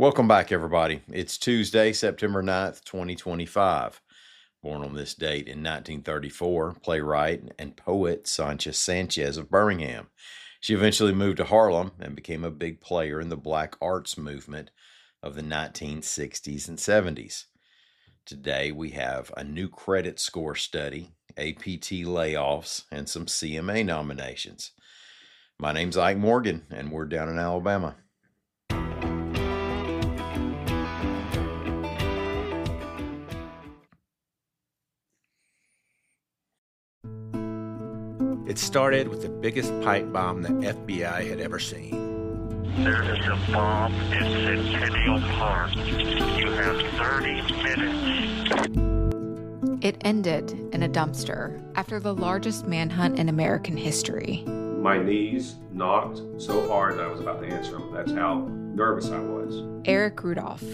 Welcome back, everybody. It's Tuesday, September 9th, 2025. Born on this date in 1934, playwright and poet Sancha Sanchez of Birmingham. She eventually moved to Harlem and became a big player in the Black Arts movement of the 1960s and 70s. Today, we have a new credit score study, APT layoffs, and some CMA nominations. My name's Ike Morgan, and we're down in Alabama. It started with the biggest pipe bomb the FBI had ever seen. There is a bomb in Centennial Park. You have 30 minutes. It ended in a dumpster after the largest manhunt in American history. My knees knocked so hard that I was about to answer them. That's how nervous I was. Eric Rudolph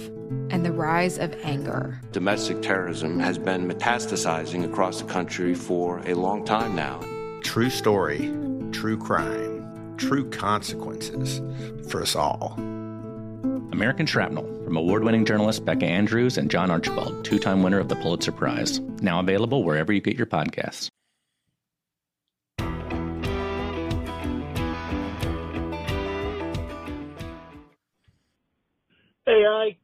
and the rise of anger. Domestic terrorism has been metastasizing across the country for a long time now. True story, true crime, true consequences for us all. American Shrapnel, from award-winning journalists Becca Andrews and John Archibald, two-time winner of the Pulitzer Prize. Now available wherever you get your podcasts. Hey,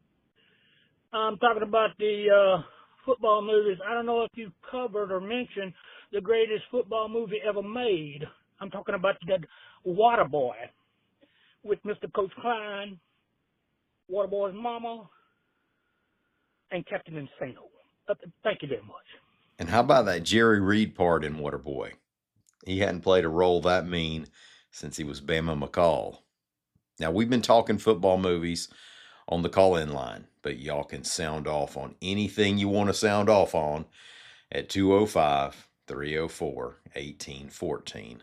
I'm talking about the football movies. I don't know if you covered or mentioned the greatest football movie ever made. I'm talking about the Waterboy with Mr. Coach Klein, Waterboy's mama, and Captain Insano. Thank you very much. And how about that Jerry Reed part in Waterboy? He hadn't played a role that mean since he was Bama McCall. Now, we've been talking football movies on the call-in line, but y'all can sound off on anything you want to sound off on at 205-304-1814.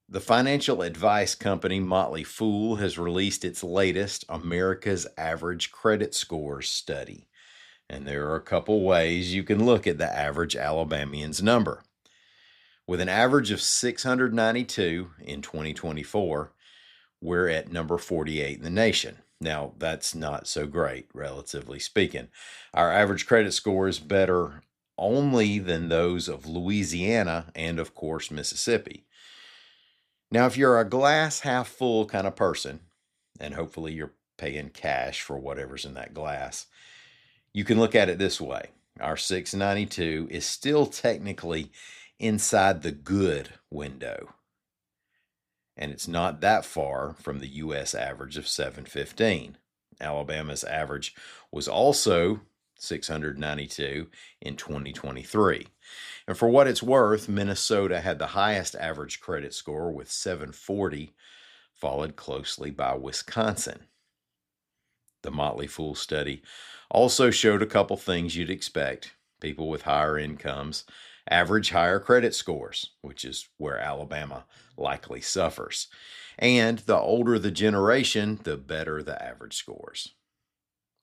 The financial advice company Motley Fool has released its latest America's Average Credit Scores study. And there are a couple ways you can look at the average Alabamian's number. With an average of 692 in 2024, we're at number 48 in the nation. Now, that's not so great, relatively speaking. Our average credit score is better only than those of Louisiana and, of course, Mississippi. Now, if you're a glass half full kind of person, and hopefully you're paying cash for whatever's in that glass, you can look at it this way. Our 692 is still technically inside the good window. And it's not that far from the U.S. average of 715. Alabama's average was also 692 in 2023. And for what it's worth, Minnesota had the highest average credit score with 740, followed closely by Wisconsin. The Motley Fool study also showed a couple things you'd expect. People with higher incomes average higher credit scores, which is where Alabama likely suffers. And the older the generation, the better the average scores.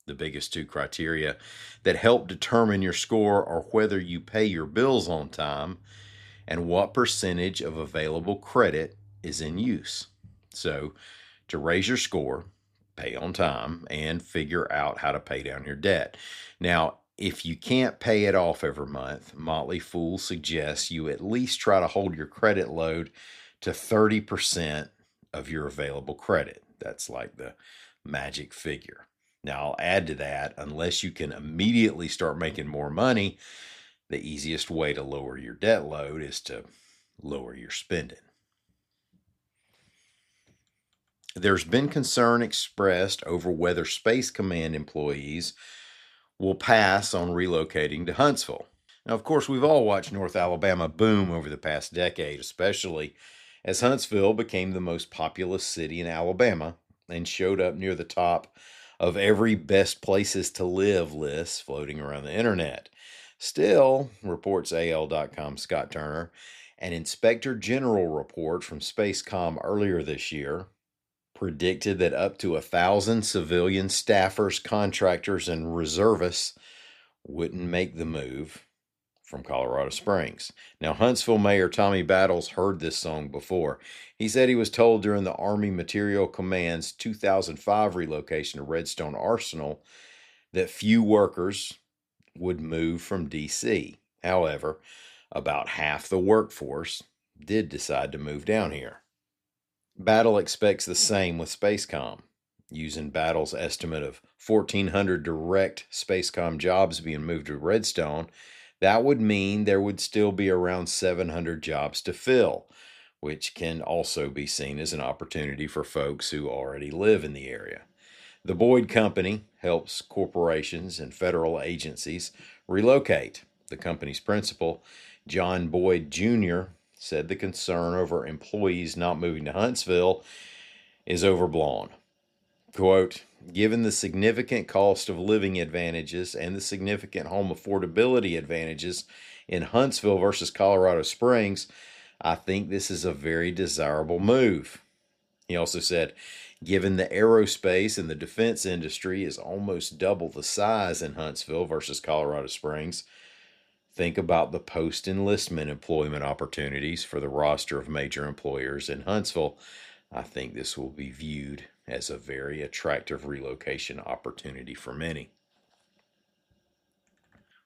The biggest two criteria that help determine your score are whether you pay your bills on time and what percentage of available credit is in use. So, to raise your score, pay on time and figure out how to pay down your debt. Now, if you can't pay it off every month, Motley Fool suggests you at least try to hold your credit load to 30% of your available credit. That's like the magic figure. Now, I'll add to that, unless you can immediately start making more money, the easiest way to lower your debt load is to lower your spending. There's been concern expressed over whether Space Command employees will pass on relocating to Huntsville. Now, of course, we've all watched North Alabama boom over the past decade, especially as Huntsville became the most populous city in Alabama and showed up near the top of every best places to live list floating around the internet. Still, reports AL.com Scott Turner, an Inspector General report from Spacecom earlier this year predicted that up to 1,000 civilian staffers, contractors, and reservists wouldn't make the move from Colorado Springs. Now, Huntsville Mayor Tommy Battles heard this song before. He said he was told during the Army Material Command's 2005 relocation to Redstone Arsenal that few workers would move from D.C. However, about half the workforce did decide to move down here. Battle expects the same with Spacecom. Using Battle's estimate of 1,400 direct Spacecom jobs being moved to Redstone, that would mean there would still be around 700 jobs to fill, which can also be seen as an opportunity for folks who already live in the area. The Boyd Company helps corporations and federal agencies relocate. The company's principal, John Boyd Jr., said the concern over employees not moving to Huntsville is overblown. Quote, given the significant cost of living advantages and the significant home affordability advantages in Huntsville versus Colorado Springs, I think this is a very desirable move. He also said, given the aerospace and the defense industry is almost double the size in Huntsville versus Colorado Springs, think about the post-enlistment employment opportunities for the roster of major employers in Huntsville. I think this will be viewed as a very attractive relocation opportunity for many.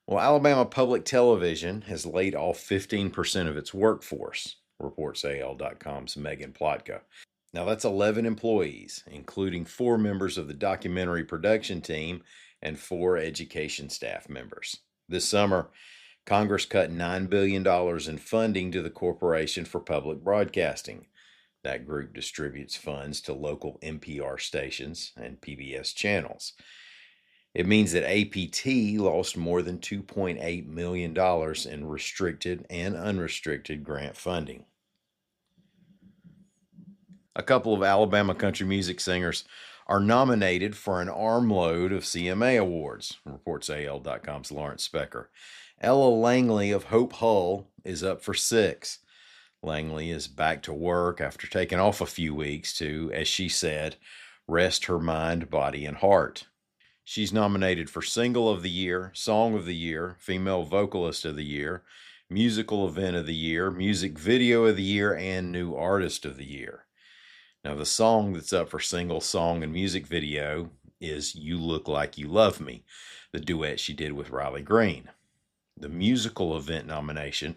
Well, Alabama Public Television has laid off 15% of its workforce, reports AL.com's Megan Plotka. Now, that's 11 employees, including 4 members of the documentary production team and 4 education staff members. This summer, Congress cut $9 billion in funding to the Corporation for Public Broadcasting. That group distributes funds to local NPR stations and PBS channels. It means that APT lost more than $2.8 million in restricted and unrestricted grant funding. A couple of Alabama country music singers are nominated for an armload of CMA awards, reports AL.com's Lawrence Specker. Ella Langley of Hope Hull is up for 6. Langley is back to work after taking off a few weeks to, as she said, rest her mind, body, and heart. She's nominated for Single of the Year, Song of the Year, Female Vocalist of the Year, Musical Event of the Year, Music Video of the Year, and New Artist of the Year. Now, the song that's up for Single, Song, and Music Video is You Look Like You Love Me, the duet she did with Riley Green. The Musical Event nomination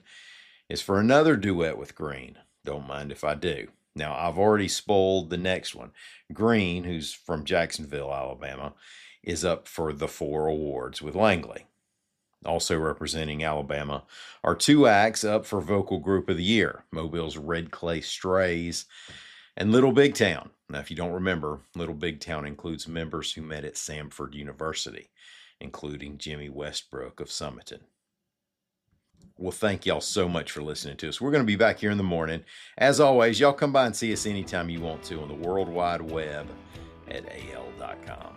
is for another duet with Green, Don't Mind If I Do. Now, I've already spoiled the next one. Green, who's from Jacksonville, Alabama, is up for the 4 awards with Langley. Also representing Alabama are 2 acts up for Vocal Group of the Year, Mobile's Red Clay Strays and Little Big Town. Now, if you don't remember, Little Big Town includes members who met at Samford University, including Jimmy Westbrook of Summerton. Well, thank y'all so much for listening to us. We're going to be back here in the morning. As always, y'all come by and see us anytime you want to on the World Wide Web at AL.com.